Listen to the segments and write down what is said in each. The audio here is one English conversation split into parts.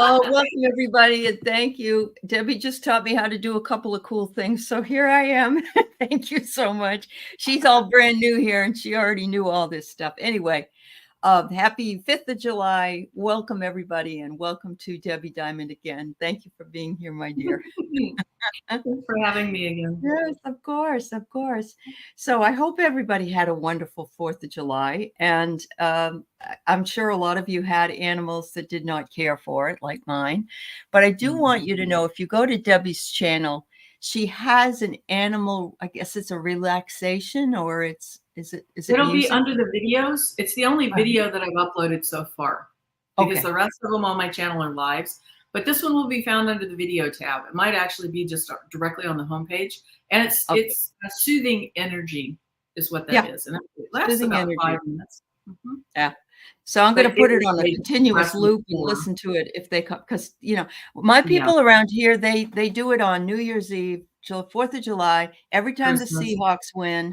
Oh, welcome everybody, and thank you. Debbie just taught me how to do a couple of cool things, so here I am. Thank you so much. She's all brand new here, and she already knew all this stuff. Anyway, happy 5th of July. Welcome everybody, and welcome to Debbie Diment again. Thank you for being here, my dear. Thanks for having me again. Yes, of course, of course. So I hope everybody had a wonderful 4th of July. And I'm sure a lot of you had animals that did not care for it, like mine. But I do want you to know, if you go to Debbie's channel, she has an animal, I guess it's a relaxation, or is it It'll be music? under the videos. It's the only video that I've uploaded so far, because the rest of them on my channel are lives. But this one will be found under the video tab. It might actually be just directly on the homepage. And it's a soothing energy is what that is. And it lasts Soothing about energy. 5 minutes. Yeah. So I'm going to put it on a continuous loop and listen to it if they come, because, you know, my people around here, they do it on New Year's Eve, 4th of July, every time the Seahawks win.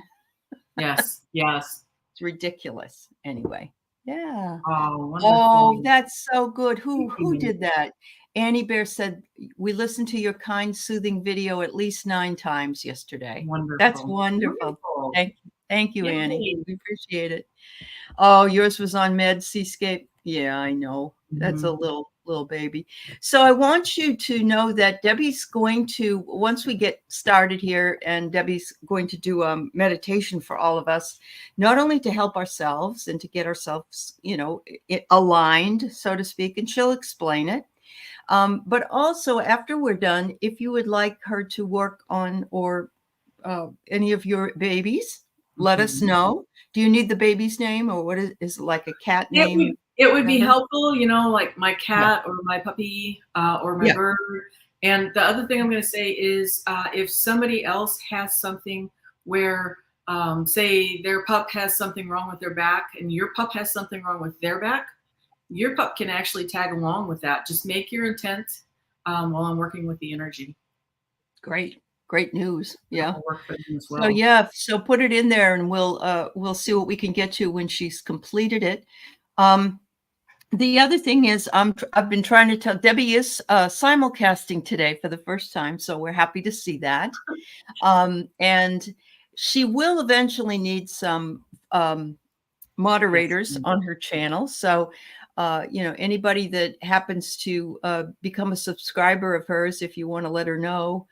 Yes, yes. It's ridiculous. Anyway. Yeah. Oh, wonderful. Oh, that's so good. Who did that? Annie Bear said, we listened to your kind, soothing video at least 9 times yesterday. Wonderful. That's wonderful. Thank you, Annie. We appreciate it. Oh, yours was on Med Seascape. Yeah, I know. That's a little baby. So I want you to know that Debbie's going to, once we get started here, and Debbie's going to do a meditation for all of us, not only to help ourselves and to get ourselves, you know, aligned, so to speak, and she'll explain it. But also after we're done, if you would like her to work on or any of your babies, let us know. Do you need the baby's name, or what is it, like a cat name? It would be helpful, you know, like my cat or my puppy or my bird. And the other thing I'm going to say is if somebody else has something where, say, their pup has something wrong with their back and your pup has something wrong with their back, your pup can actually tag along with that. Just make your intent while I'm working with the energy. Great news. Yeah. As well. So yeah, so put it in there and we'll see what we can get to when she's completed it. The other thing is I've been trying to tell Debbie is simulcasting today for the first time, so we're happy to see that. And she will eventually need some moderators on her channel. So you know, anybody that happens to become a subscriber of hers, if you want to let her know,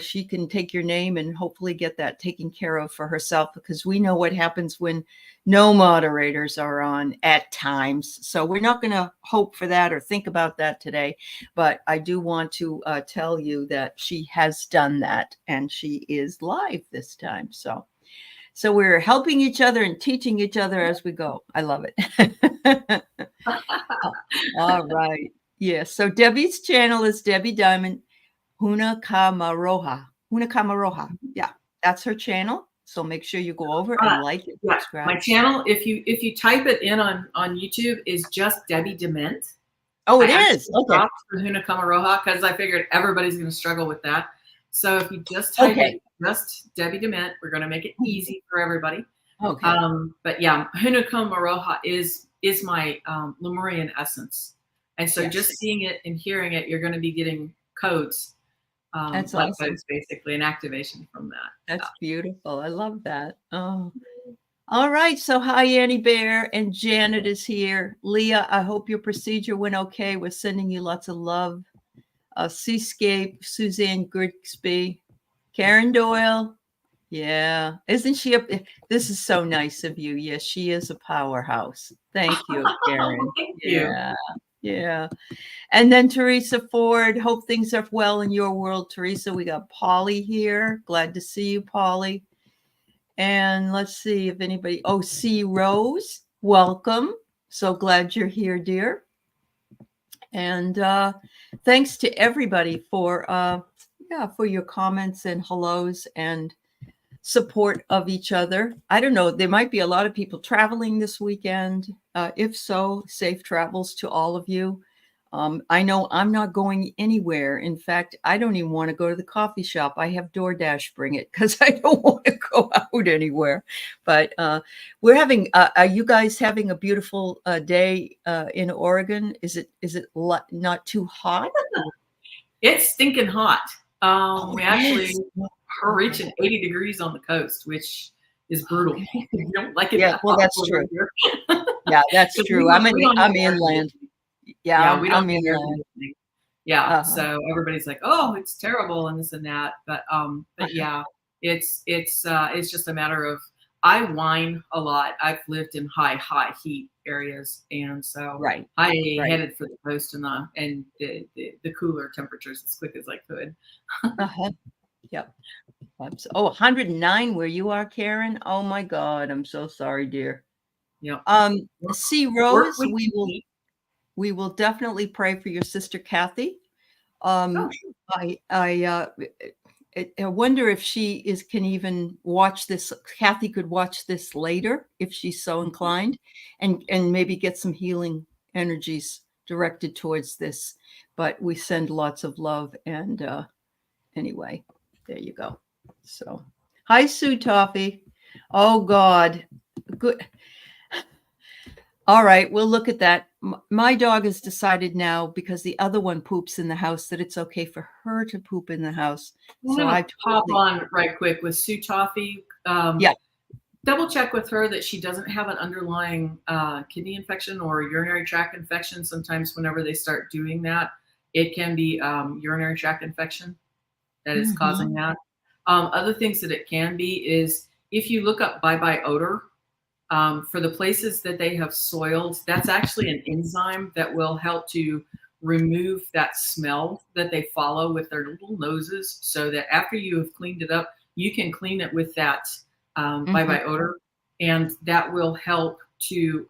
she can take your name and hopefully get that taken care of for herself, because we know what happens when no moderators are on at times. So we're not going to hope for that or think about that today. But I do want to tell you that she has done that and she is live this time. So we're helping each other and teaching each other as we go. I love it. All right. Yeah. So Debbie's channel is Debbie Diment. Huna Kamaroha. Yeah, that's her channel. So make sure you go over and like it. Subscribe. My channel, if you type it in on YouTube, is just Debbie Diment. Oh, it is. Okay. Huna Kamaroha, because I figured everybody's going to struggle with that. So if you just type it, just Debbie Diment, we're going to make it easy for everybody. Okay. But yeah, Huna Kamaroha is my Lemurian essence, and so just seeing it and hearing it, you're going to be getting codes. That's awesome. It's basically an activation from that. That's beautiful. I love that. Oh, all right. So hi, Annie Bear, and Janet is here. Leah, I hope your procedure went okay. We're sending you lots of love. Seascape, Suzanne Grigsby, Karen Doyle. Yeah, isn't she up? This is so nice of you. Yes, she is a powerhouse. Thank you, Karen. Thank you. Yeah. And then Teresa Ford, hope things are well in your world, Teresa. We got Polly here. Glad to see you, Polly. And let's see if anybody, C. Rose, welcome. So glad you're here, dear. And thanks to everybody for your comments and hellos and support of each other. I don't know, there might be a lot of people traveling this weekend. If so, safe travels to all of you. I know I'm not going anywhere. In fact, I don't even want to go to the coffee shop. I have DoorDash bring it because I don't want to go out anywhere. But we're having. Are you guys having a beautiful day in Oregon? Is it not too hot? It's stinking hot. Oh, We it actually is. are reaching 80 degrees on the coast, which is brutal. Okay. You don't like it Yeah, that well, hot that's over true. here. Yeah, that's 'Cause true. we don't have I'm air inland. conditioning. Yeah, Yeah, we don't I'm have air inland. conditioning. Yeah, Uh-huh. so everybody's like, "Oh, it's terrible," and this and that. But yeah, it's just a matter of I whine a lot. I've lived in high heat areas, and so Right, I right. headed for the coast and the cooler temperatures as quick as I could. Uh-huh. Yep. Oh, 109 where you are, Karen? Oh my God, I'm so sorry, dear. Yeah, See, work Rose, week. we will definitely pray for your sister Kathy. Oh, Um, sure. I wonder if she can even watch this. Kathy could watch this later if she's so inclined, and maybe get some healing energies directed towards this. But we send lots of love, and anyway, there you go. So, hi, Sue Toffee. Oh God, good. All right, we'll look at that. My dog has decided now, because the other one poops in the house, that it's okay for her to poop in the house. I'm So I gonna hop totally, on right quick with Sue Toffee. yeah. Double check with her that she doesn't have an underlying kidney infection or urinary tract infection. Sometimes, whenever they start doing that, it can be urinary tract infection that is causing Mhm. that. Other things that it can be is if you look up bye bye odor for the places that they have soiled, that's actually an enzyme that will help to remove that smell that they follow with their little noses, so that after you have cleaned it up, you can clean it with that bye Mhm. bye odor, and that will help to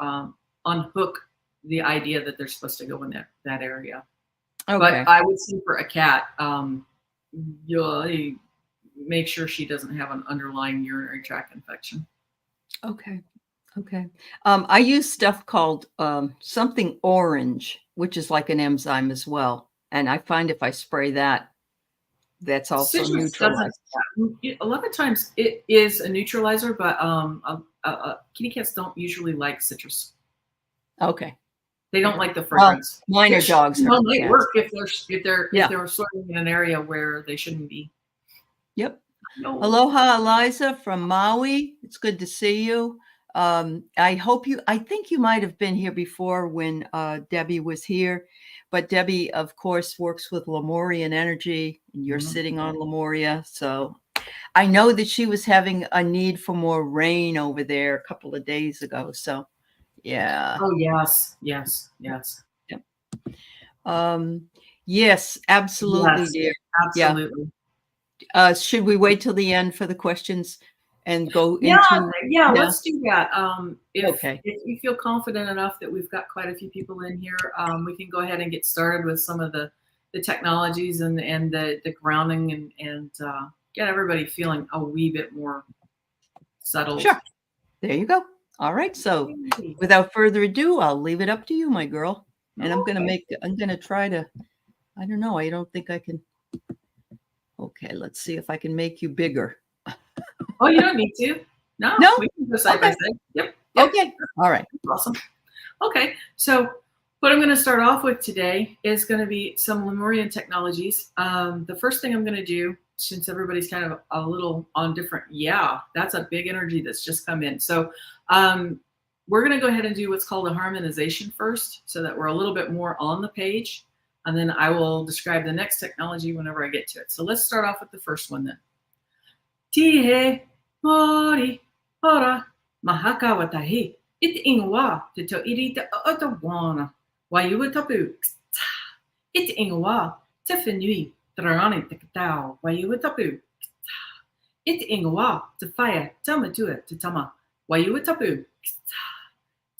unhook the idea that they're supposed to go in that area. But Okay. I would say for a cat, you'll make sure she doesn't have an underlying urinary tract infection. Okay. Okay. I use stuff called something orange, which is like an enzyme as well. And I find if I spray that, that's also Citrus doesn't. neutralized. A lot of times it is a neutralizer, but kitty cats don't usually like citrus. Okay. They don't Okay. like the Well, fragrance, mine are which dogs, hers are might cats. work if Yeah. they're sort of in an area where they shouldn't be. Yep. No. Aloha, Eliza from Maui. It's good to see you. I think you might have been here before when Debbie was here, but Debbie, of course, works with Lemurian energy, and you're Mhm. sitting on Lemuria. So I know that she was having a need for more rain over there a couple of days ago. So yeah. Oh yes, yes, yes, Yep. Um, yes, absolutely, yes, dear. Yeah. absolutely. Should we wait till the end for the questions and go Yeah, into, yeah, yeah, let's do that. okay. If you feel confident enough that we've got quite a few people in here, we can go ahead and get started with some of the technologies and the grounding and get everybody feeling a wee bit more settled. Sure. There you go. All right. So Yay. without further ado, I'll leave it up to you, my girl. And Okay. I'm going to try to, I don't know. I don't think I can. Okay. Let's see if I can make you bigger. Oh, you don't need to. No, No? we can go side by Okay. side. Yep. Yep. Okay. All right. Awesome. Okay, so what I'm going to start off with today is going to be some Lemurian technologies. The first thing I'm going to do, since everybody's kind of a little on different, yeah, that's a big energy that's just come in. So we're going to go ahead and do what's called a harmonization first, so that we're a little bit more on the page. And then I will describe the next technology whenever I get to it. So let's start off with the first one then. Tihe, mori, ora, mahaka watahi. It ingwa te to irita otawana. Waiua tapu. It ingwa te whenui trarani te katau. Waiua tapu. It ingwa te whaia tamatua te tama. Waiua tapu.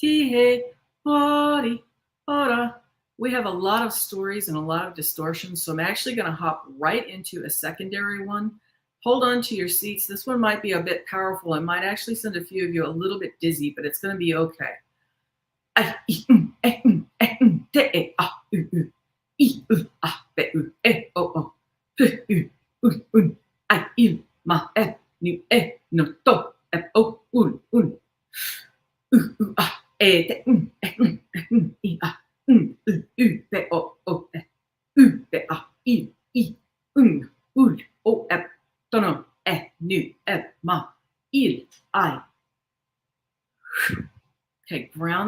Tihe, mori, ora. We have a lot of stories and a lot of distortions, so I'm actually going to hop right into a secondary one. Hold on to your seats. This one might be a bit powerful. It might actually send a few of you a little bit dizzy, but it's going to be okay.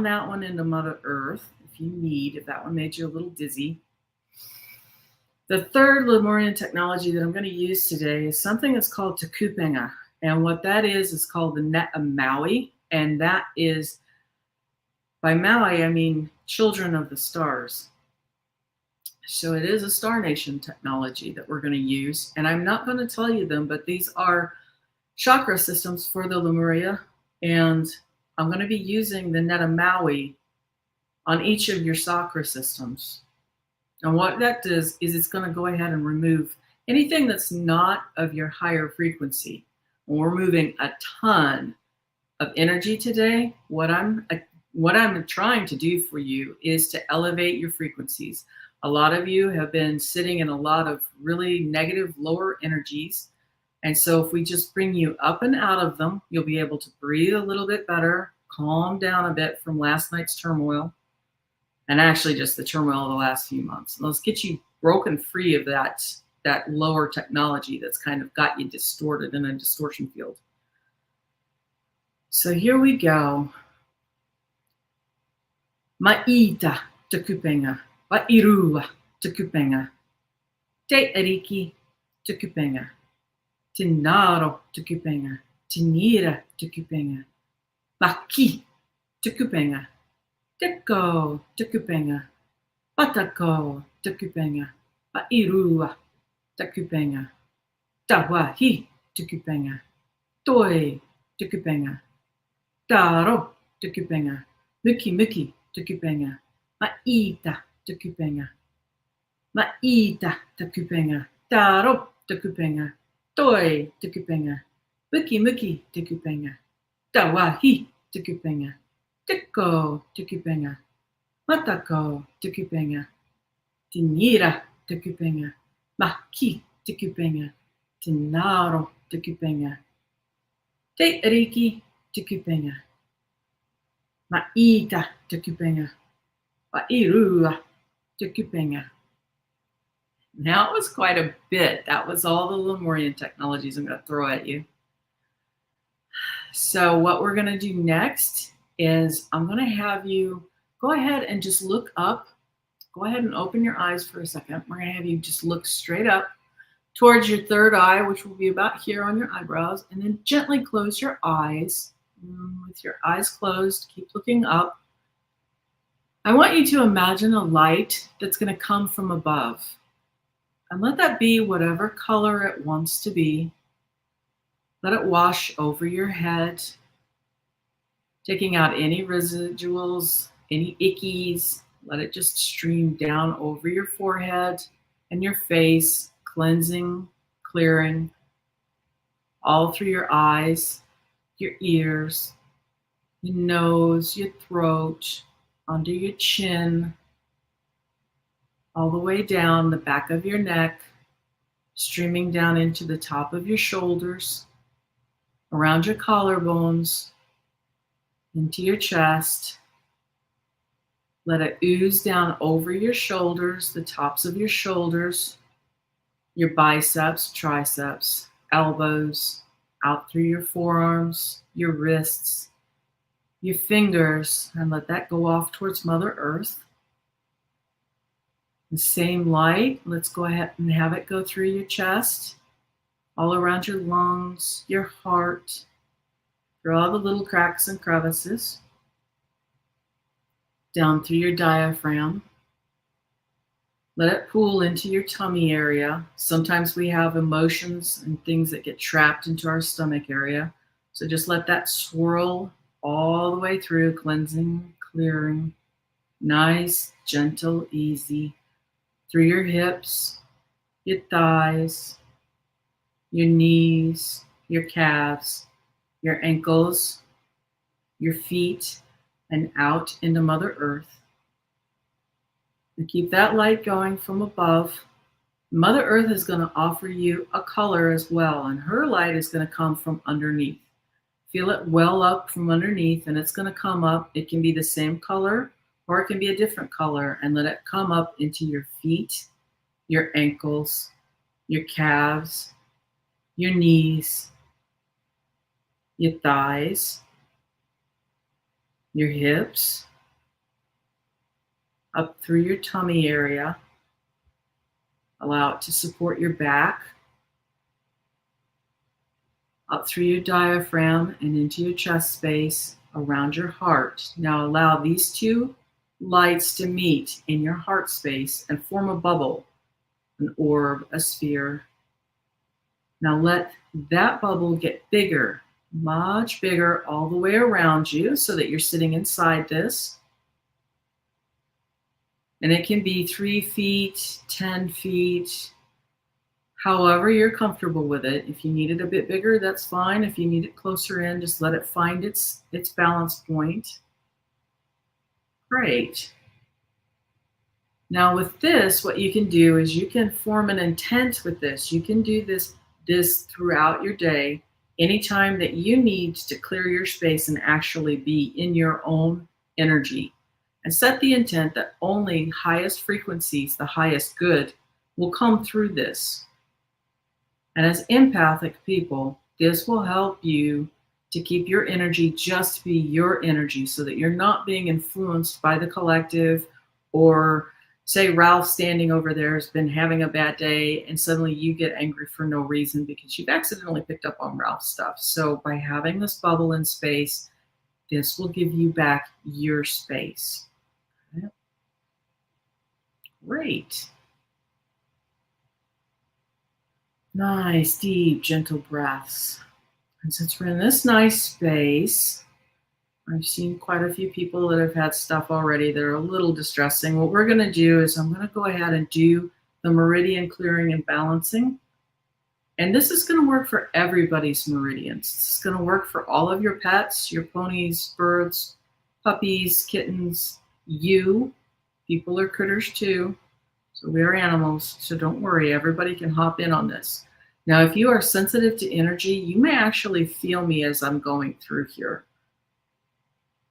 that one into Mother Earth if you need, if that one made you a little dizzy. The third Lemurian technology that I'm going to use today is something that's called Tukupenga. And what that is called the Net of Maui. And that is, by Maui, I mean children of the stars. So it is a Star Nation technology that we're going to use. And I'm not going to tell you them, but these are chakra systems for the Lemuria. And I'm going to be using the Net of Maui on each of your chakra systems. And what that does is it's going to go ahead and remove anything that's not of your higher frequency. When we're moving a ton of energy today, what I'm trying to do for you is to elevate your frequencies. A lot of you have been sitting in a lot of really negative, lower energies. And so if we just bring you up and out of them, you'll be able to breathe a little bit better, calm down a bit from last night's turmoil, and actually just the turmoil of the last few months. And let's get you broken free of that lower technology that's kind of got you distorted in a distortion field. So here we go. Ma'ita Tukupenga, Wa'irua Tukupenga, Te Ariki Tukupenga, Tinaro Tukupenga, Tinira Tukupenga, Maki Tukupenga, Teko Tukupenga, Patako Tukupenga, Wa'irua Tukupenga, Tawahi Tukupenga, Toi Tukupenga, Taro Tukupenga, Muki Muki Tukupenga, Ma'ita Tukupenga, Ma'ita Tukupenga, Taro Tukupenga, Toi Tukupenga, Muki Muki Tukupenga, Tawahi Tukupenga, Teko Tukupenga, Matako Tukupenga, Tinira Tukupenga, Maki Tukupenga, Tinaro Tukupenga, Te Ariki Tukupenga, Ma'ita Tukupenga, Wa'irua Tukupenga. Now it was quite a bit. That was all the Lemurian technologies I'm going to throw at you. So what we're going to do next is I'm going to have you go ahead and just look up. Go ahead and open your eyes for a second. We're going to have you just look straight up towards your third eye, which will be about here on your eyebrows, and then gently close your eyes. With your eyes closed, keep looking up. I want you to imagine a light that's going to come from above. And let that be whatever color it wants to be. Let it wash over your head, taking out any residuals, any ickies. Let it just stream down over your forehead and your face, cleansing, clearing, all through your eyes, your ears, your nose, your throat, under your chin, all the way down the back of your neck, streaming down into the top of your shoulders, around your collarbones, into your chest. Let it ooze down over your shoulders, the tops of your shoulders, your biceps, triceps, elbows, out through your forearms, your wrists, your fingers, and let that go off towards Mother Earth. The same light, let's go ahead and have it go through your chest, all around your lungs, your heart, through all the little cracks and crevices, down through your diaphragm. Let it pool into your tummy area. Sometimes we have emotions and things that get trapped into our stomach area. So just let that swirl all the way through, cleansing, clearing, nice, gentle, easy, through your hips, your thighs, your knees, your calves, your ankles, your feet, and out into Mother Earth. And keep that light going from above. Mother Earth is going to offer you a color as well, and her light is going to come from underneath. Feel it well up from underneath, and it's going to come up. It can be the same color, or it can be a different color, and let it come up into your feet, your ankles, your calves, your knees, your thighs, your hips, up through your tummy area. Allow it to support your back, up through your diaphragm and into your chest space, around your heart. Now allow these two lights to meet in your heart space and form a bubble, an orb, a sphere. Now let that bubble get bigger, much bigger all the way around you so that you're sitting inside this. And it can be 3 feet, 10 feet, however you're comfortable with it. If you need it a bit bigger, that's fine. If you need it closer in, just let it find its balance point. Great. Now with this, what you can do is you can form an intent with this. You can do this throughout your day, anytime that you need to clear your space and actually be in your own energy. And set the intent that only highest frequencies, the highest good, will come through this. And as empathic people, this will help you to keep your energy just be your energy so that you're not being influenced by the collective, or say Ralph standing over there has been having a bad day and suddenly you get angry for no reason because you've accidentally picked up on Ralph's stuff. So by having this bubble in space, this will give you back your space. Okay. Great. Nice, deep, gentle breaths. And since we're in this nice space, I've seen quite a few people that have had stuff already that are a little distressing. What we're going to do is I'm going to go ahead and do the meridian clearing and balancing. And this is going to work for everybody's meridians. This is going to work for all of your pets, your ponies, birds, puppies, kittens, you. People are critters too. So we are animals. So don't worry. Everybody can hop in on this. Now, if you are sensitive to energy, you may actually feel me as I'm going through here.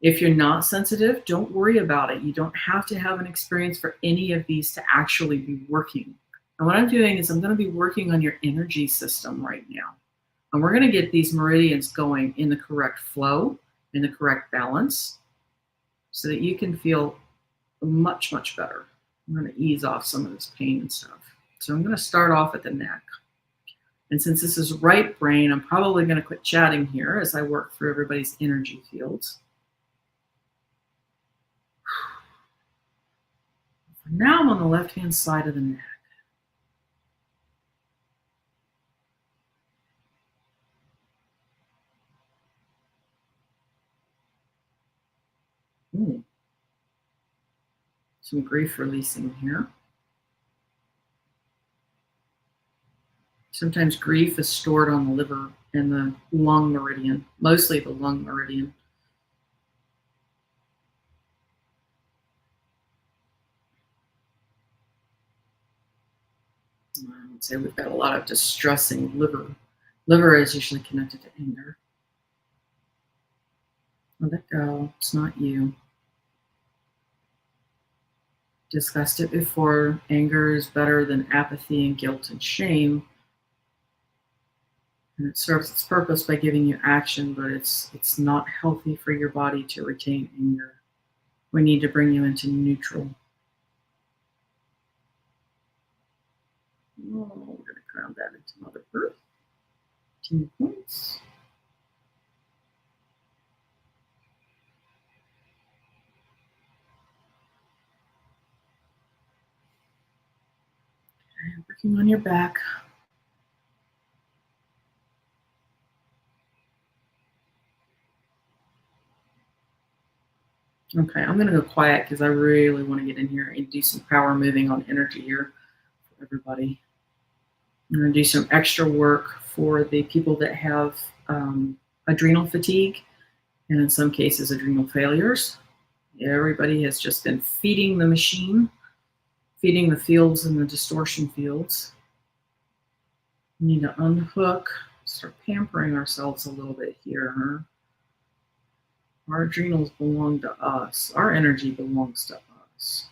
If you're not sensitive, don't worry about it. You don't have to have an experience for any of these to actually be working. And what I'm doing is I'm going to be working on your energy system right now. And we're going to get these meridians going in the correct flow, in the correct balance, so that you can feel much, much better. I'm going to ease off some of this pain and stuff. So I'm going to start off at the neck. And since this is right brain, I'm probably going to quit chatting here as I work through everybody's energy fields. For now, I'm on the left-hand side of the neck. Some grief releasing here. Sometimes grief is stored on the liver and the lung meridian, mostly the lung meridian. I would say we've got a lot of distressing liver. Liver is usually connected to anger. Let it go. It's not you. Discussed it before. Anger is better than apathy and guilt and shame. And it serves its purpose by giving you action, but it's not healthy for your body to retain anger. We need to bring you into neutral. Oh, we're going to ground that into Mother Earth. 10 points. Okay, working on your back. Okay, I'm going to go quiet because I really want to get in here and do some power moving on energy here for everybody. I'm going to do some extra work for the people that have adrenal fatigue and in some cases adrenal failures. Everybody has just been feeding the machine, feeding the fields and the distortion fields. We need to unhook, start pampering ourselves a little bit here. Our adrenals belong to us. Our energy belongs to us.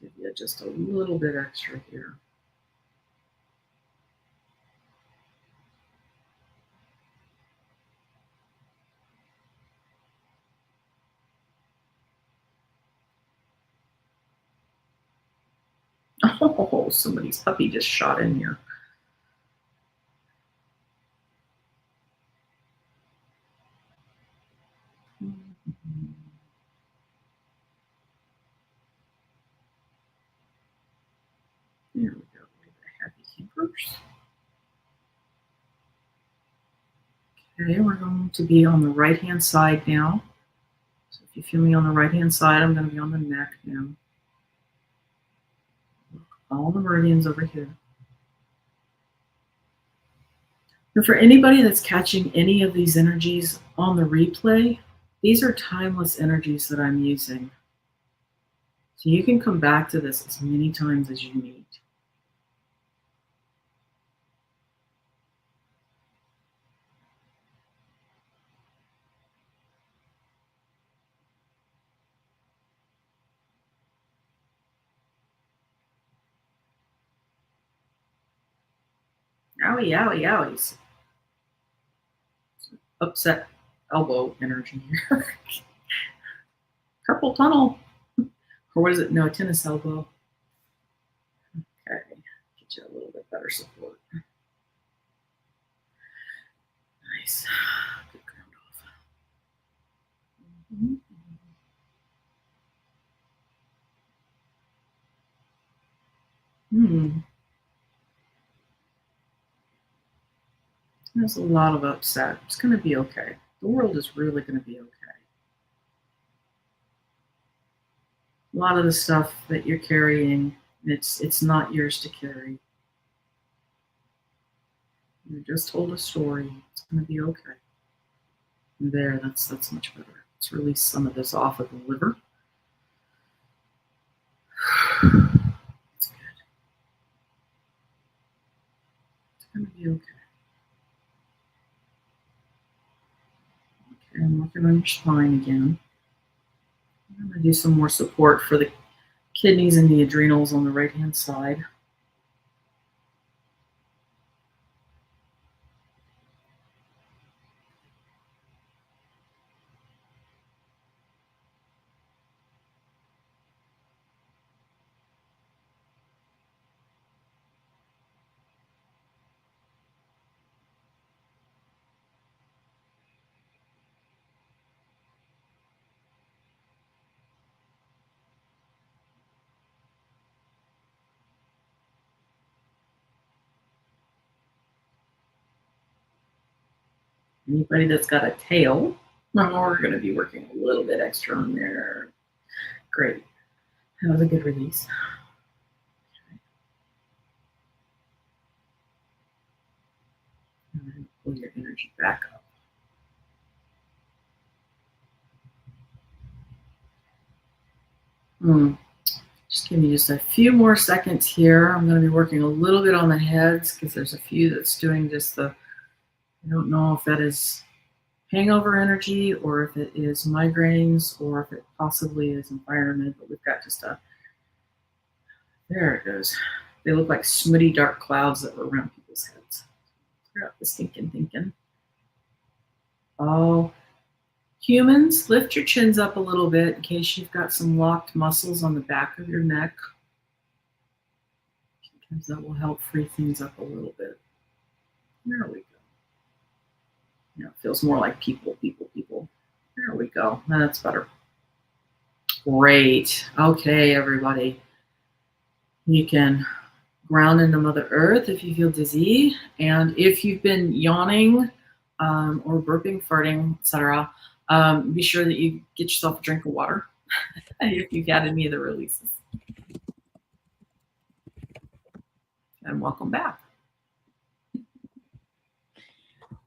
Give you just a little bit extra here. Oh, somebody's puppy just shot in here. There we go. Happy campers. Okay, we're going to be on the right-hand side now. So if you feel me on the right-hand side, I'm going to be on the neck now. All the meridians over here. And for anybody that's catching any of these energies on the replay, these are timeless energies that I'm using. So you can come back to this as many times as you need. Owie, owie, owies. Upset elbow energy here. Carpal tunnel. Or what is it? No, tennis elbow. Okay, get you a little bit better support. Nice. Good ground off. There's a lot of upset. It's going to be okay. The world is really going to be okay. A lot of the stuff that you're carrying, it's not yours to carry. You just told a story. It's going to be okay. There, that's much better. Let's release some of this off of the liver. That's good. It's going to be okay. Okay, I'm working on your spine again. I'm going to do some more support for the kidneys and the adrenals on the right-hand side. Anybody that's got a tail, we're going to be working a little bit extra on there. Great. That was a good release. Okay. And then pull your energy back up. Just give me just a few more seconds here. I'm going to be working a little bit on the heads because there's a few that's doing just the, I don't know if that is hangover energy or if it is migraines or if it possibly is environment, but we've got just a, there it goes. They look like smutty dark clouds that were around people's heads. Clear out the stinking thinking. Oh, humans, lift your chins up a little bit in case you've got some locked muscles on the back of your neck. Because that will help free things up a little bit. There we go. You know, it feels more like people. There we go. That's better. Great. Okay, everybody. You can ground into Mother Earth if you feel dizzy. And if you've been yawning or burping, farting, etc., be sure that you get yourself a drink of water if you've had any of the releases. And welcome back.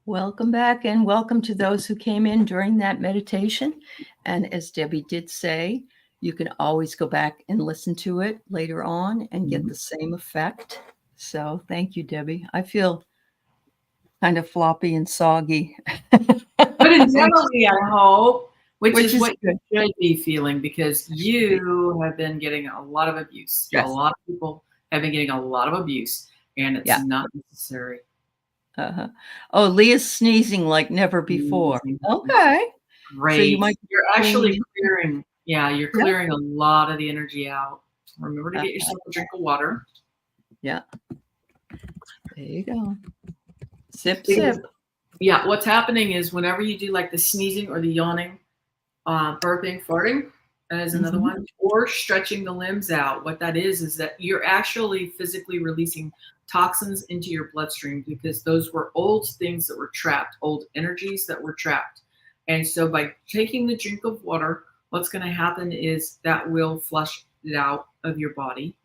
Welcome back, and welcome to those who came in during that meditation. And as Debbie did say, you can always go back and listen to it later on and get the same effect. So thank you, Debbie. I feel kind of floppy and soggy. But internally, I hope, which is what you should be feeling, because you have been getting a lot of abuse. Yes. A lot of people have been getting a lot of abuse, and it's not necessary. Oh, Leah's sneezing like never before. Okay. Great. So you're actually clearing. Yeah, you're clearing a lot of the energy out. Remember to get yourself a drink of water. Yeah. There you go. Sip, sip. Yeah, what's happening is whenever you do like the sneezing or the yawning, burping, farting as another one, or stretching the limbs out, what that is that you're actually physically releasing toxins into your bloodstream, because those were old things that were trapped, old energies that were trapped. And so by taking the drink of water, what's going to happen is that will flush it out of your body.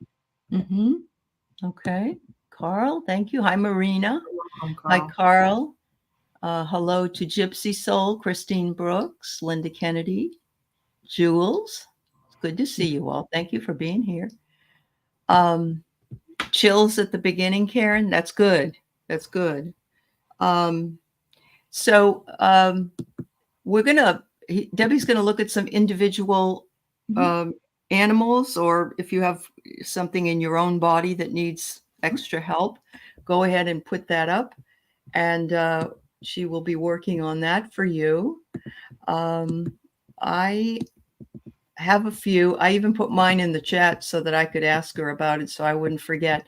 Okay. Carl, thank you. Hi, Marina. Welcome, Carl. Hi, Carl. Hello to Gypsy Soul, Christine Brooks, Linda Kennedy, Jules. It's good to see you all. Thank you for being here. Chills at the beginning, Karen. That's good. That's good. Debbie's gonna look at some individual animals, or if you have something in your own body that needs extra help, go ahead and put that up, and she will be working on that for you. I have a few. I even put mine in the chat so that I could ask her about it, so I wouldn't forget.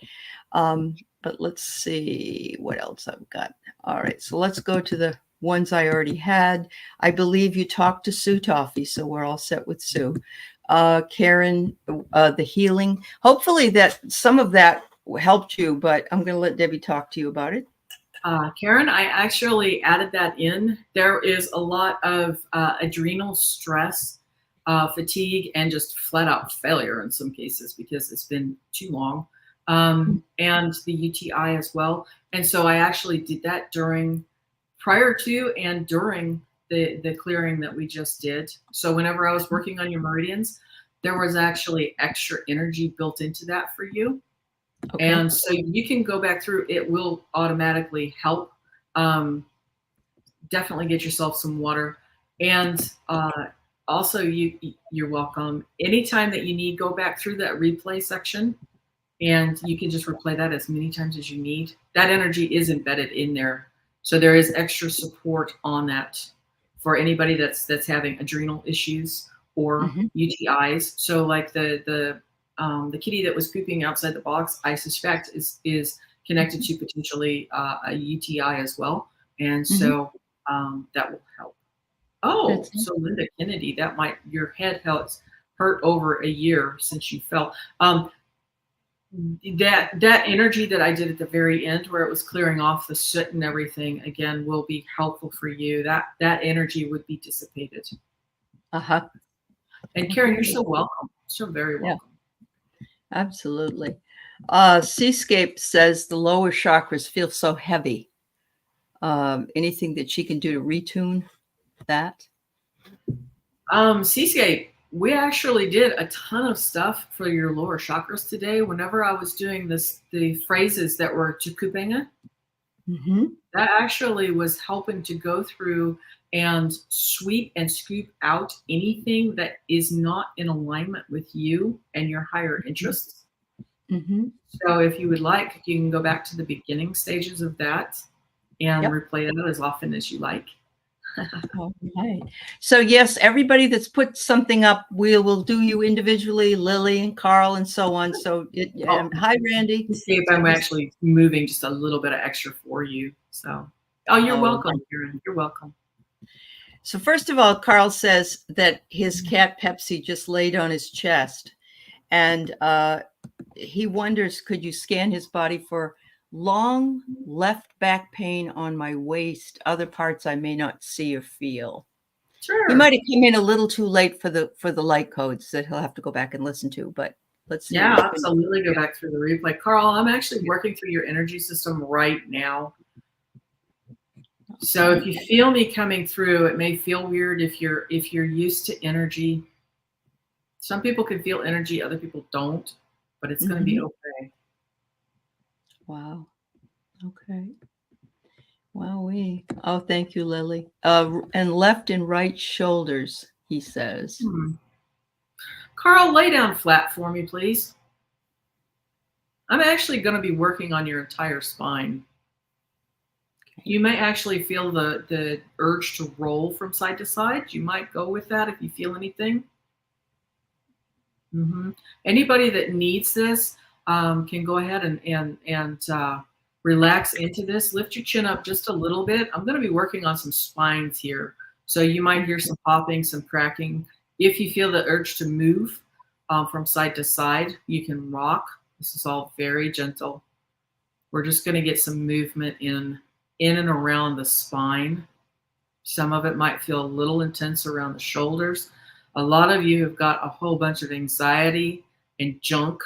But let's see what else I've got. All right, so let's go to the ones I already had. I believe you talked to Sue Toffee, so we're all set with Sue. Karen, the healing. Hopefully that some of that helped you, but I'm going to let Debbie talk to you about it. Karen, I actually added that in. There is a lot of adrenal stress, fatigue, and just flat out failure in some cases because it's been too long, and the UTI as well. And so I actually did that prior to and during the clearing that we just did. So whenever I was working on your meridians, there was actually extra energy built into that for you. Okay. And so you can go back through, it will automatically help. Definitely get yourself some water. And also you're welcome. Anytime that you need, go back through that replay section and you can just replay that as many times as you need. That energy is embedded in there. So there is extra support on that for anybody that's having adrenal issues or UTIs. So like the kitty that was pooping outside the box, I suspect is connected to potentially a UTI as well. And so that will help. Oh, so Linda Kennedy, your head hurt over a year since you fell. That energy that I did at the very end where it was clearing off the soot and everything, again, will be helpful for you. That energy would be dissipated. And Karen, you're so welcome. So very welcome. Yeah, absolutely. Seascape says the lower chakras feel so heavy. Anything that she can do to retune that? Seascape, we actually did a ton of stuff for your lower chakras today. Whenever I was doing the phrases that were Chukupenga, that actually was helping to go through and sweep and scoop out anything that is not in alignment with you and your higher interests. So if you would like, you can go back to the beginning stages of that and replay that as often as you like. All right. So yes, everybody that's put something up, we will do you individually, Lily and Carl and so on. So hi, Randy. I'm actually moving just a little bit of extra for you. So, you're welcome, Karen. You're welcome. So first of all, Carl says that his cat Pepsi just laid on his chest, and he wonders, could you scan his body for long left back pain on my waist, other parts I may not see or feel? Sure. He might have come in a little too late for the light codes that he'll have to go back and listen to, but let's see. Yeah, absolutely. Go back through the replay. Carl, I'm actually working through your energy system right now. So if you feel me coming through, it may feel weird if you're used to energy. Some people can feel energy, other people don't, but it's going to be okay. Wow. Okay. Wowee. Oh, thank you, Lily. And left and right shoulders, he says. Carl, lay down flat for me, please. I'm actually going to be working on your entire spine. You may actually feel the urge to roll from side to side. You might go with that if you feel anything. Anybody that needs this can go ahead and relax into this. Lift your chin up just a little bit. I'm going to be working on some spines here. So you might hear some popping, some cracking. If you feel the urge to move from side to side, you can rock. This is all very gentle. We're just going to get some movement in and around the spine. Some of it might feel a little intense around the shoulders. A lot of you have got a whole bunch of anxiety and junk.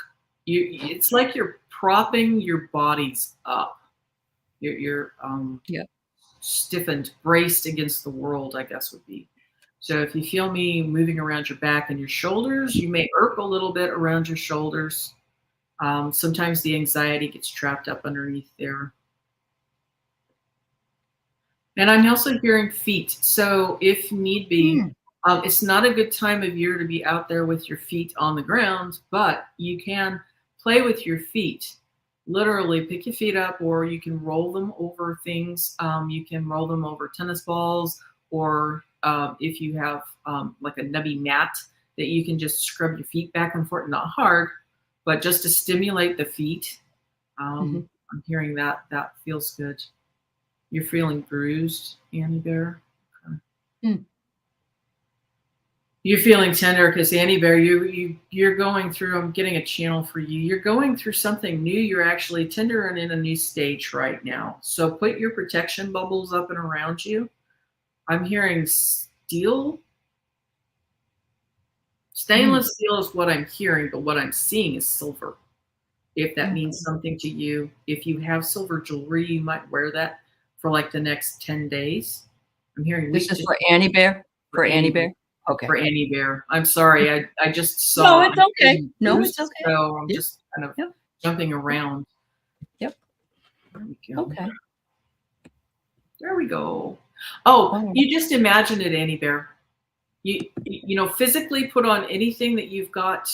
It's like you're propping your bodies up. You're stiffened, braced against the world, I guess would be. So if you feel me moving around your back and your shoulders, you may irk a little bit around your shoulders. Sometimes the anxiety gets trapped up underneath there. And I'm also hearing feet. So if need be, it's not a good time of year to be out there with your feet on the ground, but you can play with your feet. Literally pick your feet up, or you can roll them over things. You can roll them over tennis balls, or if you have like a nubby mat that you can just scrub your feet back and forth, not hard, but just to stimulate the feet. I'm hearing that feels good. You're feeling bruised, Annie Bear? Okay. You're feeling tender because Annie Bear, you're going through, I'm getting a channel for you. You're going through something new. You're actually tender and in a new stage right now. So put your protection bubbles up and around you. I'm hearing steel. Stainless steel is what I'm hearing, but what I'm seeing is silver. If that means something to you, if you have silver jewelry, you might wear that for like the next 10 days. I'm hearing this is for Annie Bear. For Annie Bear. Okay. For Annie Bear. I'm sorry. I just saw. No, it's okay. No, it's okay. So I'm just kind of jumping around. Yep. There we go. Okay. There we go. Oh, you just imagine it, Annie Bear. You know, physically put on anything that you've got,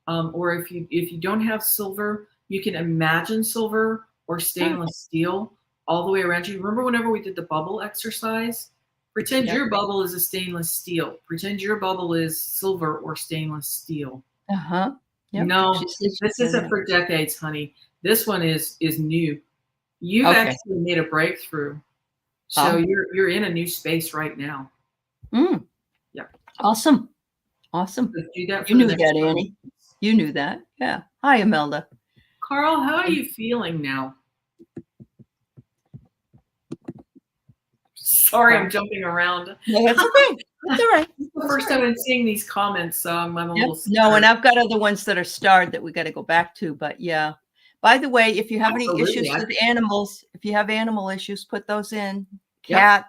or if you don't have silver, you can imagine silver or stainless steel all the way around you. Remember whenever we did the bubble exercise? Pretend your bubble is a stainless steel. Pretend your bubble is silver or stainless steel. Yep. No, this isn't for decades, honey. This one is new. You've actually made a breakthrough. So you're in a new space right now. Yeah. Awesome. Do that. You knew that, Annie. You knew that. Yeah. Hi, Imelda. Carl, how are you feeling now? Sorry, I'm jumping around. No, that's okay. That's all right. It's the first time I'm seeing these comments, so I'm a little scared. No, and I've got other ones that are starred that we got to go back to. But yeah. By the way, if you have any issues with animals, if you have animal issues, put those in. Cat,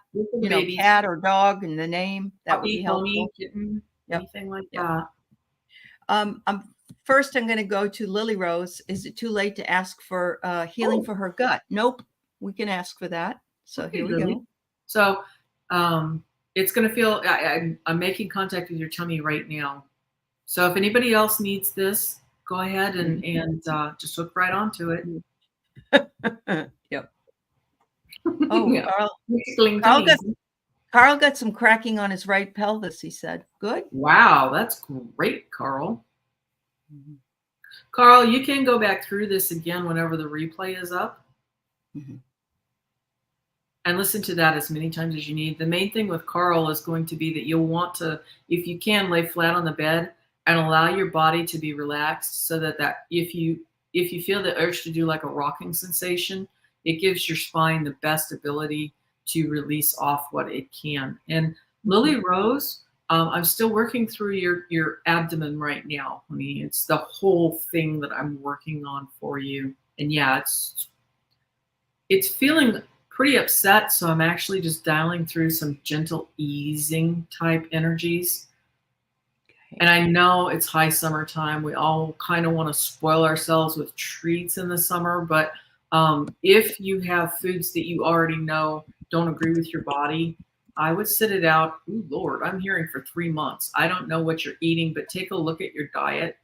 cat or dog and the name. That would be helpful. Kitten, anything like that. I'm going to go to Lily Rose. Is it too late to ask for healing for her gut? Nope. We can ask for that. So here we go. So it's going to feel, I'm making contact with your tummy right now. So if anybody else needs this, go ahead and just hook right onto it. Yep. Oh, Carl got some cracking on his right pelvis, he said. Good. Wow, that's great, Carl. Carl, you can go back through this again whenever the replay is up. And listen to that as many times as you need. The main thing with Carl is going to be that you'll want to, if you can, lay flat on the bed and allow your body to be relaxed so that if you feel the urge to do like a rocking sensation, it gives your spine the best ability to release off what it can. And Lily Rose, I'm still working through your abdomen right now, honey. It's the whole thing that I'm working on for you. And yeah, it's feeling pretty upset, so I'm actually just dialing through some gentle easing type energies. And I know it's high summertime. We all kind of want to spoil ourselves with treats in the summer, but if you have foods that you already know don't agree with your body, I would sit it out. Ooh, Lord, I'm hearing for 3 months. I don't know what you're eating, but take a look at your diet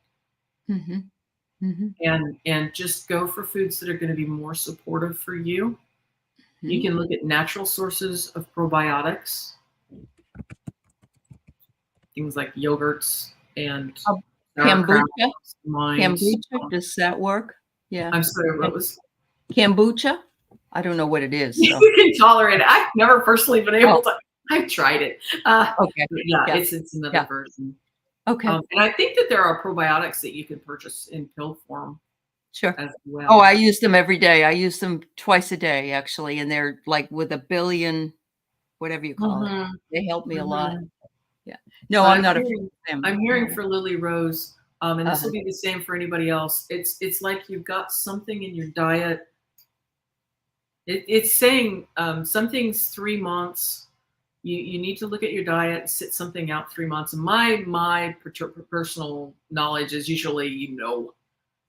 and just go for foods that are going to be more supportive for you. You can look at natural sources of probiotics, things like yogurts and sauerkraut, Kombucha. mind. Kombucha. Does that work? Yeah. I'm sorry, what was? Kombucha. I don't know what it is. So. You can tolerate it. I've never personally been able Oh, to. I've tried it. okay. Yeah, Yeah. it's another Yeah. version. Okay. And I think that there are probiotics that you can purchase in pill form Sure. as well. Oh, I use them every day. I use them twice a day, actually, and they're like with a billion, whatever you call it. They help me a lot. Yeah. No, But I'm not afraid of them. I'm hearing for Lily Rose, and this will Uh-huh. be the same for anybody else. It's like you've got something in your diet. It's saying something's 3 months. You need to look at your diet and sit something out 3 months. And my personal knowledge is usually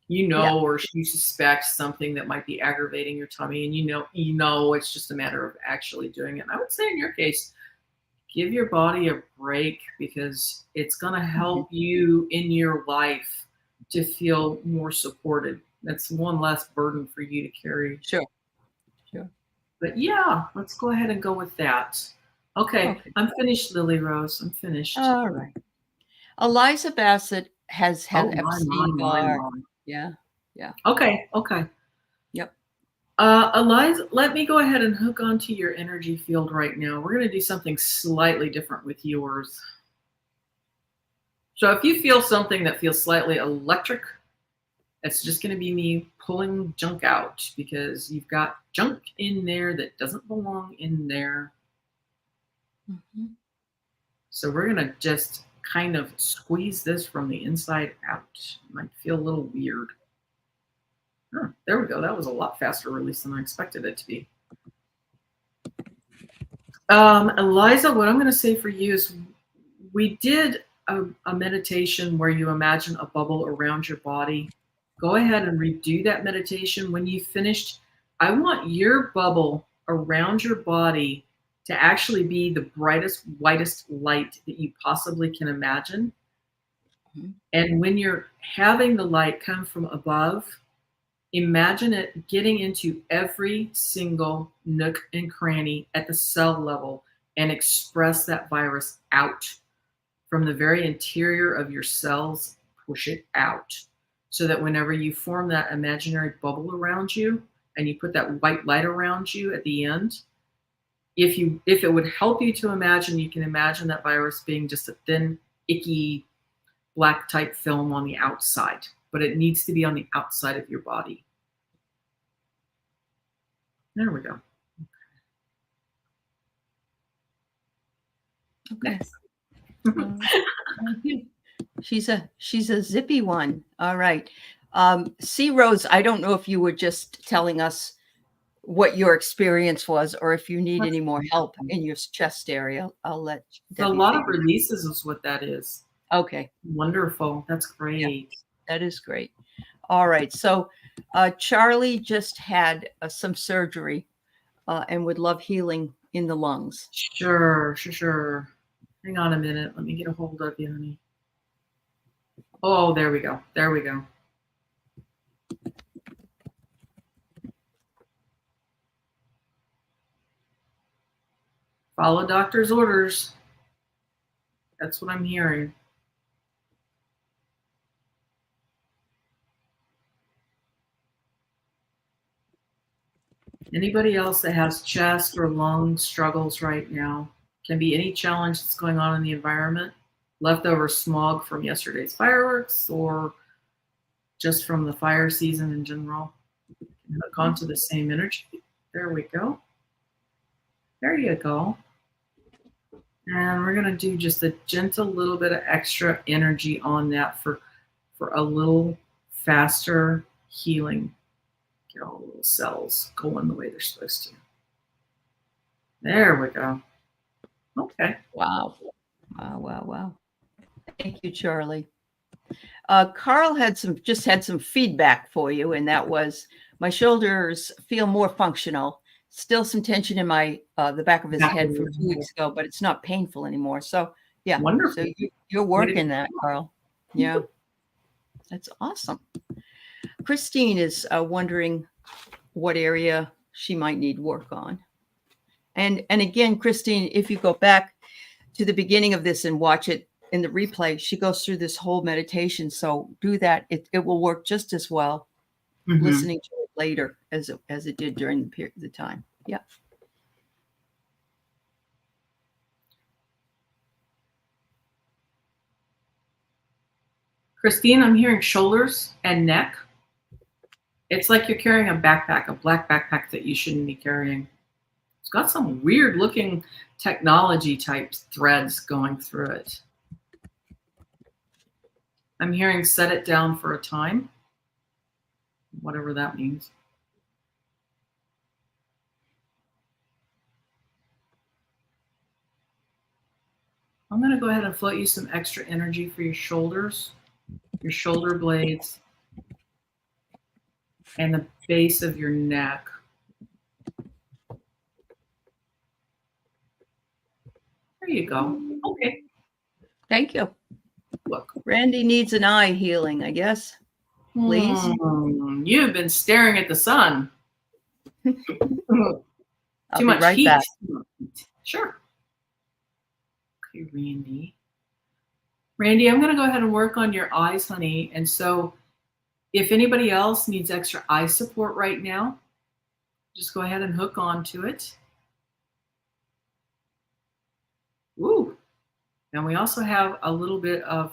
Yeah. or you suspect something that might be aggravating your tummy, and you know it's just a matter of actually doing it. And I would say in your case, give your body a break, because it's going to help you in your life to feel more supported. That's one less burden for you to carry. Sure. Sure. But yeah, let's go ahead and go with that. Okay. I'm finished, Lily Rose. I'm finished. All right. Eliza Bassett has had my. Epstein-Barr. Yeah. Yeah. Okay. Yep. Eliza, let me go ahead and hook onto your energy field right now. We're going to do something slightly different with yours. So if you feel something that feels slightly electric, it's just going to be me pulling junk out, because you've got junk in there that doesn't belong in there. So we're going to just kind of squeeze this from the inside out. It might feel a little weird. Oh, there we go. That was a lot faster release than I expected it to be. Eliza, what I'm going to say for you is, we did a meditation where you imagine a bubble around your body. Go ahead and redo that meditation. When you finished, I want your bubble around your body to actually be the brightest, whitest light that you possibly can imagine. And when you're having the light come from above, imagine it getting into every single nook and cranny at the cell level, and express that virus out from the very interior of your cells. Push it out, so that whenever you form that imaginary bubble around you and you put that white light around you at the end, if it would help you to imagine, you can imagine that virus being just a thin, icky, black type film on the outside, but it needs to be on the outside of your body. There we go. Okay. She's a zippy one. All right. C Rose, I don't know if you were just telling us what your experience was, or if you need any more help in your chest area. I'll let Debbie. A lot of releases is what that is. Okay. Wonderful. That's great. Yeah, that is great. All right. So Charlie just had some surgery and would love healing in the lungs. Sure. Hang on a minute. Let me get a hold of you, honey. Oh, there we go. Follow doctor's orders. That's what I'm hearing. Anybody else that has chest or lung struggles right now? Can be any challenge that's going on in the environment, leftover smog from yesterday's fireworks, or just from the fire season in general. Hook onto the same energy. There we go. There you go. And we're going to do just a gentle little bit of extra energy on that for a little faster healing. Get all the little cells going the way they're supposed to. There we go. Okay. Wow. Thank you, Charlie. Carl had some feedback for you, and that was, my shoulders feel more functional. Still some tension in my the back of his head from 2 weeks ago, but it's not painful anymore. So yeah, wonderful. So you're working that, Carl. Yeah, that's awesome. Christine is wondering what area she might need work on. And again, Christine, if you go back to the beginning of this and watch it, in the replay, she goes through this whole meditation. So do that. It will work just as well listening to it later as it did during the time. Yeah. Christine, I'm hearing shoulders and neck. It's like you're carrying a backpack, a black backpack that you shouldn't be carrying. It's got some weird looking technology type threads going through it. I'm hearing set it down for a time, whatever that means. I'm going to go ahead and float you some extra energy for your shoulders, your shoulder blades, and the base of your neck. There you go. Okay. Thank you. Look. Randy needs an eye healing, I guess. Please. You've been staring at the sun. I'll Too much right heat. back. Sure. Okay, Randy. Randy, I'm going to go ahead and work on your eyes, honey. And so if anybody else needs extra eye support right now, just go ahead and hook on to it. Ooh. And we also have a little bit of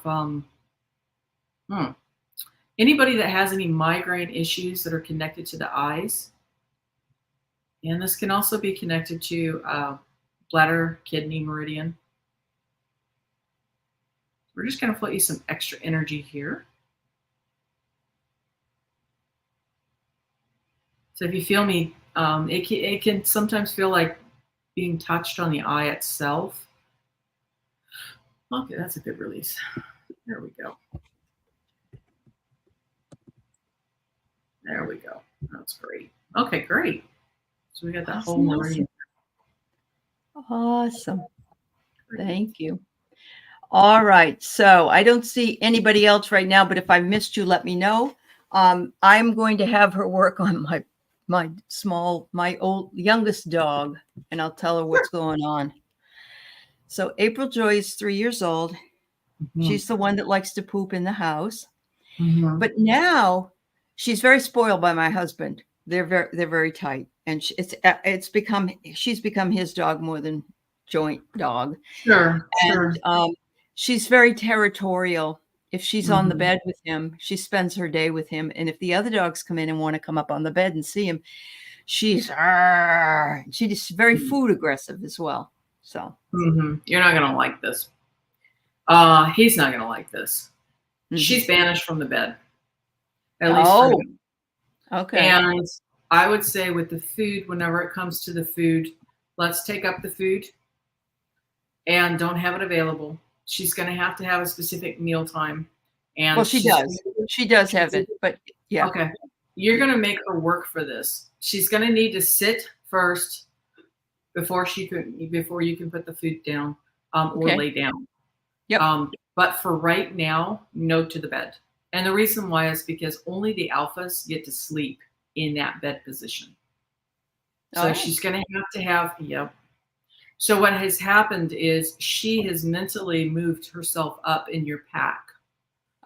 anybody that has any migraine issues that are connected to the eyes. And this can also be connected to bladder, kidney, meridian. We're just going to float you some extra energy here. So if you feel me, it can sometimes feel like being touched on the eye itself. Okay, that's a good release. There we go. There we go. That's great. Okay, great. So we got that whole meridian. Awesome. Thank you. All right. So I don't see anybody else right now, but if I missed you, let me know. I'm going to have her work on my youngest dog, and I'll tell her what's going on. So April Joy is 3 years old. She's the one that likes to poop in the house. But now she's very spoiled by my husband. They're very tight, and she's become his dog more than joint dog. Sure. She's very territorial. If she's on the bed with him, she spends her day with him. And if the other dogs come in and want to come up on the bed and see him, she's very food aggressive as well. So you're not going to like this. He's not going to like this. She's banished from the bed. At least for him. Okay. And I would say with the food, whenever it comes to the food, let's take up the food and don't have it available. She's going to have a specific meal time. And well, she does. She does have it, but yeah. Okay. You're going to make her work for this. She's going to need to sit first before you can put the food down or lay down. Yep. But for right now, no to the bed. And the reason why is because only the alphas get to sleep in that bed position. So she's going to have, yep. So what has happened is she has mentally moved herself up in your pack.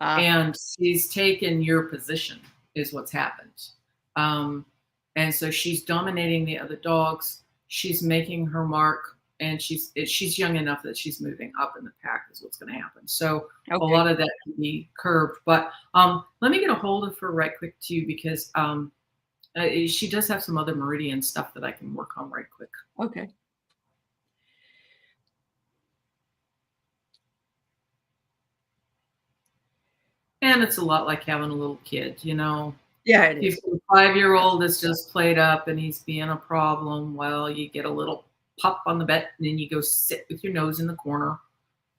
And she's taken your position is what's happened. And so she's dominating the other dogs. She's making her mark. And she's young enough that she's moving up in the pack is what's going to happen. So a lot of that can be curbed. But let me get a hold of her right quick too, because she does have some other meridian stuff that I can work on right quick. Okay. And it's a lot like having a little kid, you know. Yeah, it is. If a 5-year-old is just played up and he's being a problem, well, you get a little pop on the bed and then you go sit with your nose in the corner.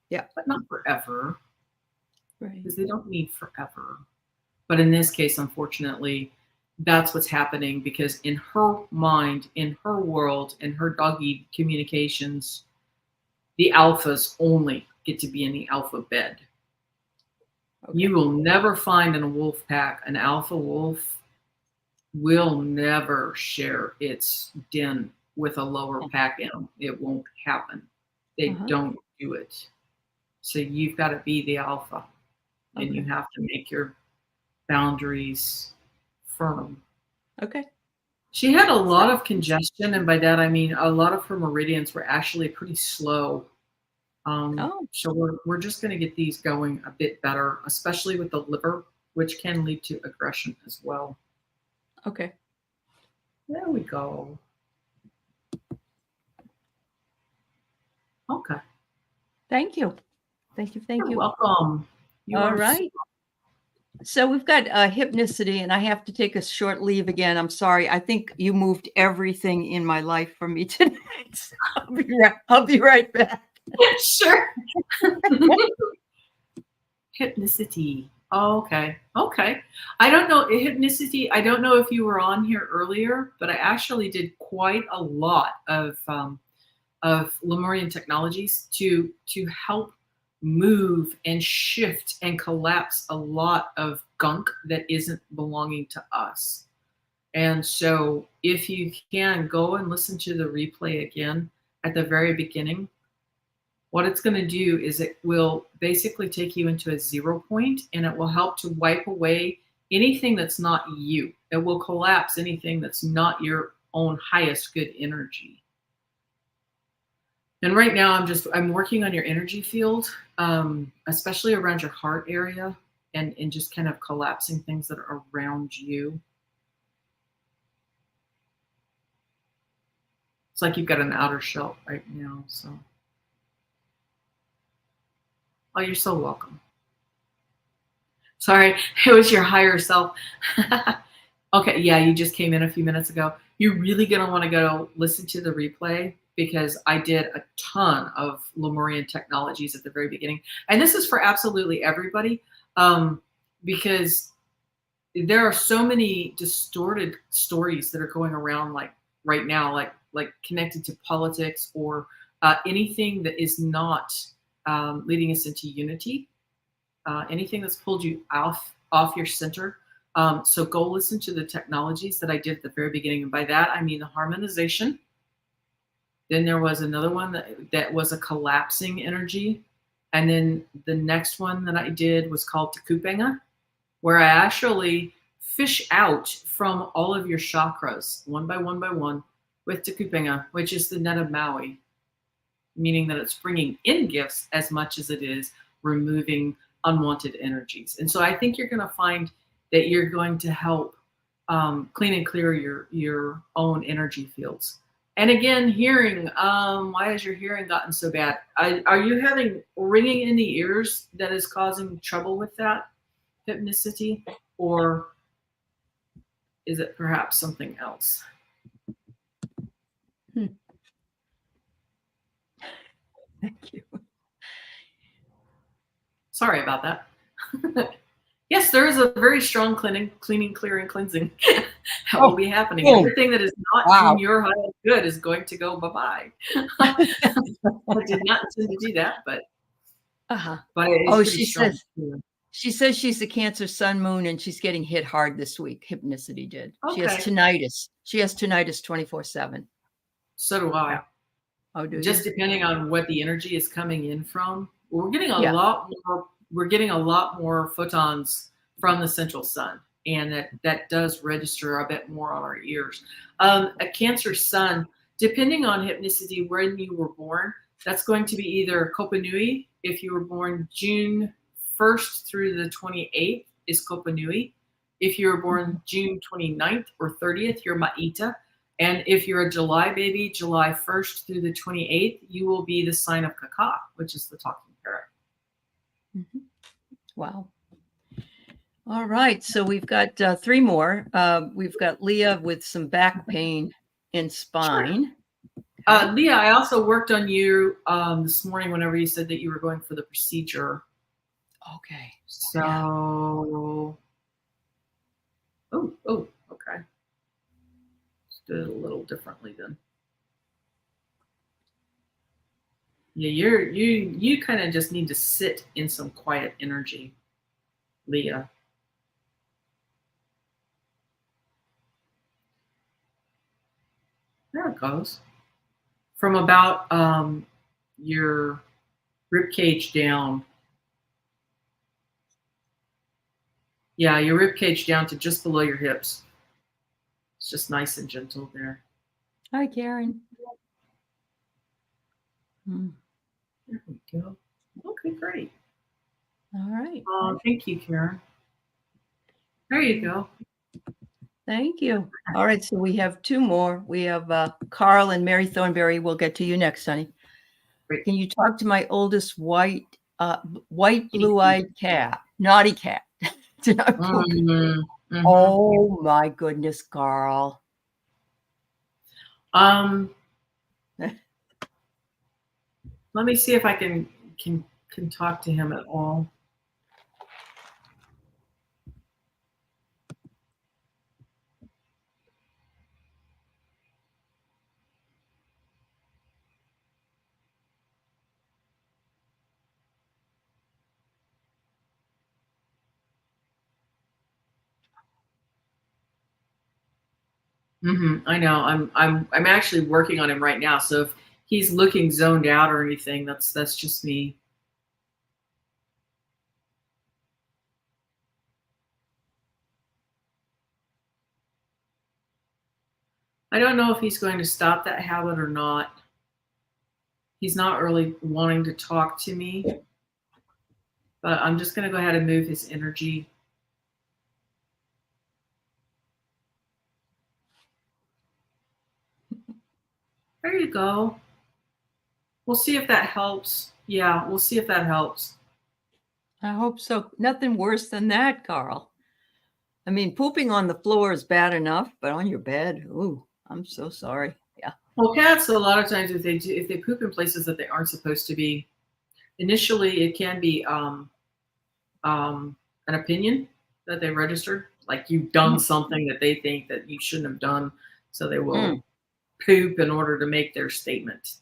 Yeah. But not forever. Right. Because they don't need forever. But in this case, unfortunately, that's what's happening because in her mind, in her world, in her doggy communications, the alphas only get to be in the alpha bed. Okay. You will never find in a wolf pack, an alpha wolf will never share its den with a lower pack animal. It won't happen. They don't do it. So you've got to be the alpha, and you Okay. have to make your boundaries firm. Okay. She had a lot of congestion, and by that I mean a lot of her meridians were actually pretty slow. Oh, So we're just going to get these going a bit better, especially with the liver, which can lead to aggression as well. okay. There we go. Okay. Thank you. Thank you. Thank You're you. welcome. You All are so right. So we've got hypnicity, and I have to take a short leave again. I'm sorry. I think you moved everything in my life for me tonight. So I'll be right back. sure. Hypnicity. Oh, okay. Okay. I don't know hypnicity. I don't know if you were on here earlier, but I actually did quite a lot of Lemurian technologies to help move and shift and collapse a lot of gunk that isn't belonging to us. And so if you can go and listen to the replay again at the very beginning, what it's going to do is it will basically take you into a 0 point, and it will help to wipe away anything that's not you. It will collapse anything that's not your own highest good energy. And right now I'm working on your energy field, especially around your heart area, and just kind of collapsing things that are around you. It's like you've got an outer shell right now. So, oh, you're so welcome. Sorry, it was your higher self. Okay, yeah, you just came in a few minutes ago. You're really going to want to go listen to the replay because I did a ton of Lemurian technologies at the very beginning. And this is for absolutely everybody, because there are so many distorted stories that are going around like right now, like connected to politics or anything that is not leading us into unity, anything that's pulled you off your center. So go listen to the technologies that I did at the very beginning. And by that, I mean the harmonization. Then there was another one that was a collapsing energy. And then the next one that I did was called Tekupenga, where I actually fish out from all of your chakras one by one with Tekupenga, which is the net of Maui, meaning that it's bringing in gifts as much as it is removing unwanted energies. And so I think you're going to find that you're going to help clean and clear your own energy fields. And again, hearing, why has your hearing gotten so bad? Are you having ringing in the ears that is causing trouble with that hypnicity, or is it perhaps something else? Thank you. Sorry about that. Yes, there is a very strong cleaning, clearing, cleansing that will be happening. Boom. Everything that is not Wow. in your highest good is going to go bye-bye. I did not intend to do that, but it's Oh, pretty strong. She says she's a Cancer sun moon and she's getting hit hard this week. Hypnicity did. She has Okay. tinnitus. She has tinnitus 24/7. So do I. Oh, do Just you? depending on what the energy is coming in from. We're getting a Yeah. lot more. We're getting a lot more photons from the central sun, and that does register a bit more on our ears. A Cancer sun, depending on hypnicity, when you were born, that's going to be either Kopanui. If you were born June 1st through the 28th, is Kopanui. If you were born June 29th or 30th, you're Ma'ita. And if you're a July baby, July 1st through the 28th, you will be the sign of Kaka, which is the talking parrot. Mm-hmm. Wow. All right. So we've got 3 more. We've got Leah with some back pain and spine. Sure. Okay. Leah, I also worked on you this morning whenever you said that you were going for the procedure. Okay. So, okay. Just did it a little differently then. Yeah, you kind of just need to sit in some quiet energy, Leah. There it goes. From about your Rib cage down. Yeah, your rib cage down to just below your hips. It's just nice and gentle there. Hi, Karen. There we go. Okay, great. All right. Thank you, Karen. There you go. Thank you. All right, so we have two more. We have Carl and Mary Thornberry. We'll get to you next, honey. Great. Can you talk to my oldest white blue-eyed cat, naughty cat? Did I poop? Mm-hmm. Oh my goodness, Carl. Let me see if I can talk to him at all. I know. I'm actually working on him right now. So if he's looking zoned out or anything, that's just me. I don't know if he's going to stop that habit or not. He's not really wanting to talk to me, but I'm just going to go ahead and move his energy. There you go. We'll see if that helps. Yeah, we'll see if that helps. I hope so. Nothing worse than that, Carl. I mean, pooping on the floor is bad enough, but on your bed, ooh, I'm so sorry. Yeah. Well, cats, a lot of times if they poop in places that they aren't supposed to be, initially it can be an opinion that they registered, like you've done something that they think that you shouldn't have done, so they will poop in order to make their statement.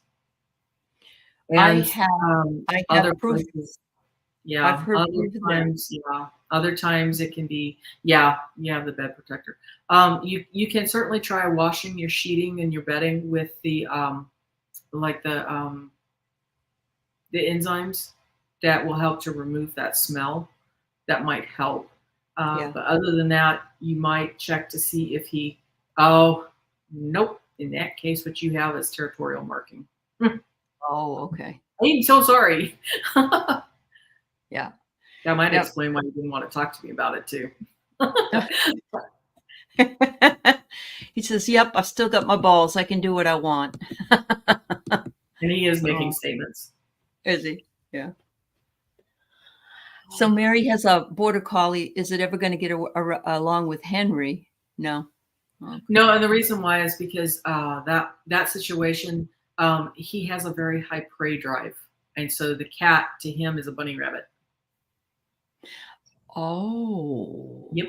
And I have other proof. places, yeah, I've heard other times it can be, you have the bed protector. You can certainly try washing your sheeting and your bedding with the enzymes that will help to remove that smell. That might help. But other than that, you might check to see if he, nope. In that case, what you have is territorial marking. Oh, okay. I'm so sorry. Yeah. That might explain why you didn't want to talk to me about it too. He says, yep, I still got my balls. I can do what I want. And he is making statements. Is he? Yeah. So Mary has a border collie. Is it ever going to get along with Henry? No. Okay. No, and the reason why is because that situation, he has a very high prey drive. And so the cat to him is a bunny rabbit. Oh. Yep.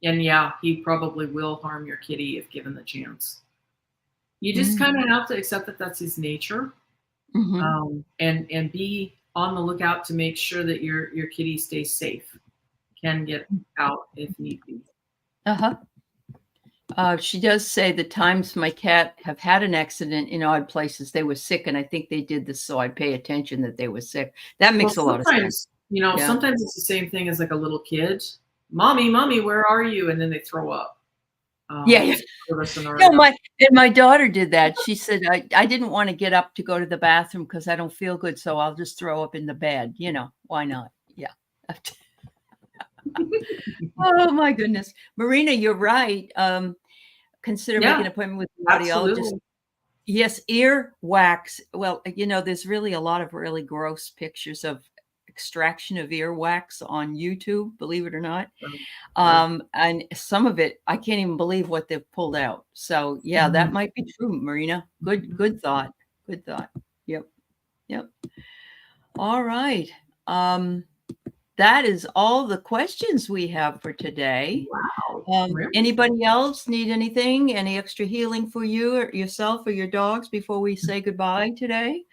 And yeah, he probably will harm your kitty if given the chance. You just kind of have to accept that that's his nature, and be on the lookout to make sure that your kitty stays safe, can get out if need be. She does say the times my cat have had an accident in odd places, they were sick, and I think they did this so I'd pay attention that they were sick. That makes a lot of sense. Sometimes it's the same thing as like a little kid. Mommy, where are you? And then they throw up. Yeah. No, my daughter did that. She said, I didn't want to get up to go to the bathroom because I don't feel good, so I'll just throw up in the bed. Why not? Yeah. Oh my goodness. Marina, you're right. Consider making an appointment with the audiologist. Yes, ear wax. Well, there's really a lot of really gross pictures of extraction of earwax on YouTube, believe it or not. And some of it, I can't even believe what they've pulled out. So yeah, that might be true, Marina. Good thought. Good thought. Yep. All right. That is all the questions we have for today. Wow. Anybody else need anything? Any extra healing for you or yourself or your dogs before we say goodbye today?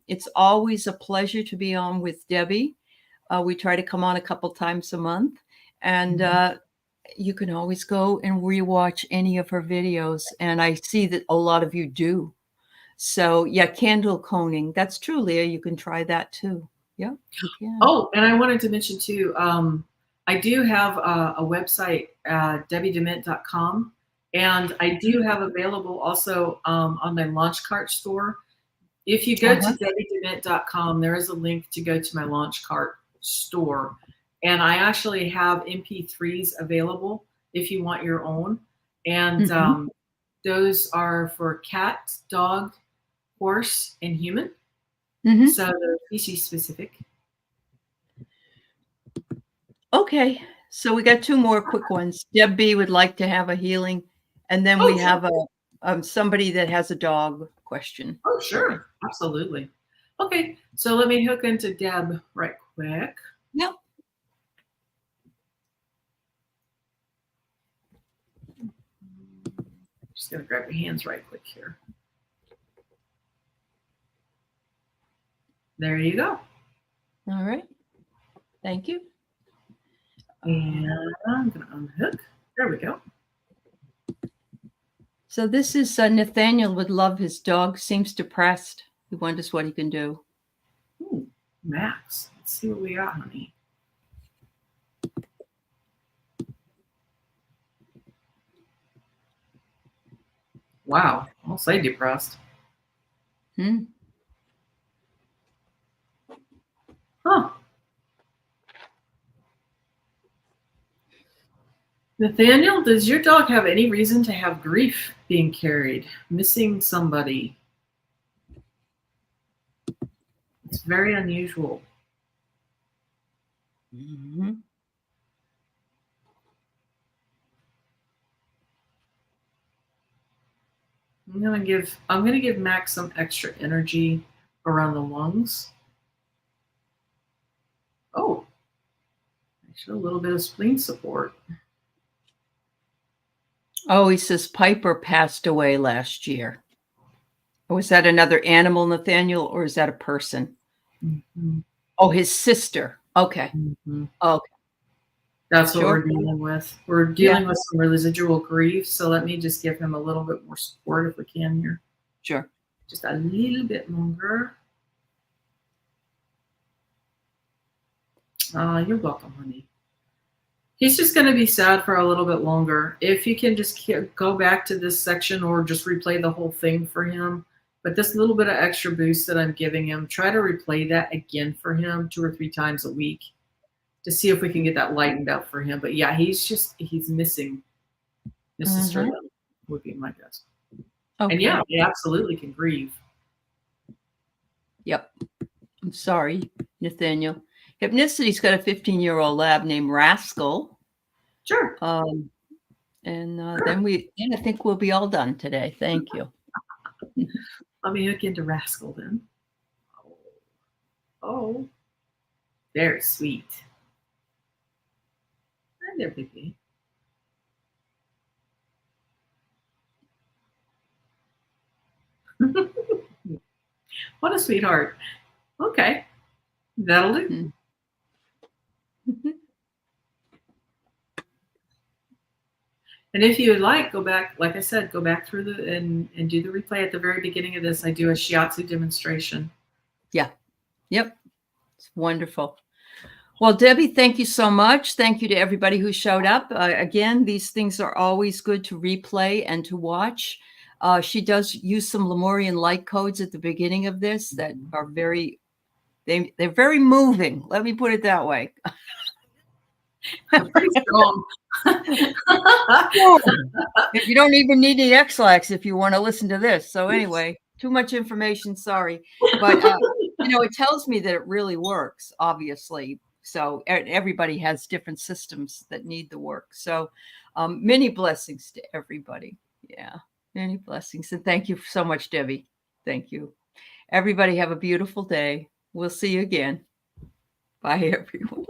It's always a pleasure to be on with Debbie. We try to come on a couple times a month, and you can always go and rewatch any of her videos. And I see that a lot of you do. So yeah, candle coning. That's true, Leah. You can try that too. Yeah, you can. Oh, and I wanted to mention too, I do have a website, debbiediment.com, and I do have available also on my launch cart store. If you go to debbiediment.com, there is a link to go to my launch cart store. And I actually have MP3s available if you want your own. And those are for cat, dog, horse, and human. So they're species specific. Okay. So we got two more quick ones. Debbie would like to have a healing. And then we have somebody that has a dog question. Oh, sure. Absolutely. Okay. So let me hook into Deb right quick. Yep. Just going to grab your hands right quick here. There you go. All right. Thank you. And I'm going to unhook. There we go. So this is Nathaniel would love his dog. Seems depressed. He wonders what he can do. Ooh, Max. Let's see what we got, honey. Wow. I'll say depressed. Huh. Nathaniel, does your dog have any reason to have grief being carried? Missing somebody? It's very unusual. I'm gonna give Max some extra energy around the lungs. Oh, actually a little bit of spleen support. Oh, he says Piper passed away last year. Was that another animal, Nathaniel, or is that a person? Oh, his sister. Okay. Okay. That's what we're dealing with. We're dealing with some residual grief. So let me just give him a little bit more support if we can here. Sure. Just a little bit longer. You're welcome, honey. He's just going to be sad for a little bit longer. If you can just go back to this section or just replay the whole thing for him. But this little bit of extra boost that I'm giving him, try to replay that again for him 2 or 3 times a week to see if we can get that lightened up for him. But yeah, he's missing his sister, would be my guess. Okay. And yeah, they absolutely can grieve. Yep. I'm sorry, Nathaniel. Hypnicity's got a 15-year-old lab named Rascal. Sure. And then I think we'll be all done today. Thank you. Let me hook into Rascal then. Oh, very sweet. Hi there, baby. What a sweetheart. Okay, that'll do. And if you would like, go back, like I said, go back through and do the replay at the very beginning of this. I do a shiatsu demonstration. Yeah. Yep. It's wonderful. Well, Debbie, thank you so much. Thank you to everybody who showed up. Again, these things are always good to replay and to watch. She does use some Lemurian light codes at the beginning of this that are they're very moving. Let me put it that way. Pretty strong. You don't even need any X-lax if you want to listen to this. So anyway, too much information. Sorry, but it tells me that it really works. Obviously, so everybody has different systems that need the work. So many blessings to everybody. Yeah, many blessings, and thank you so much, Debbie. Thank you. Everybody have a beautiful day. We'll see you again. Bye, everyone.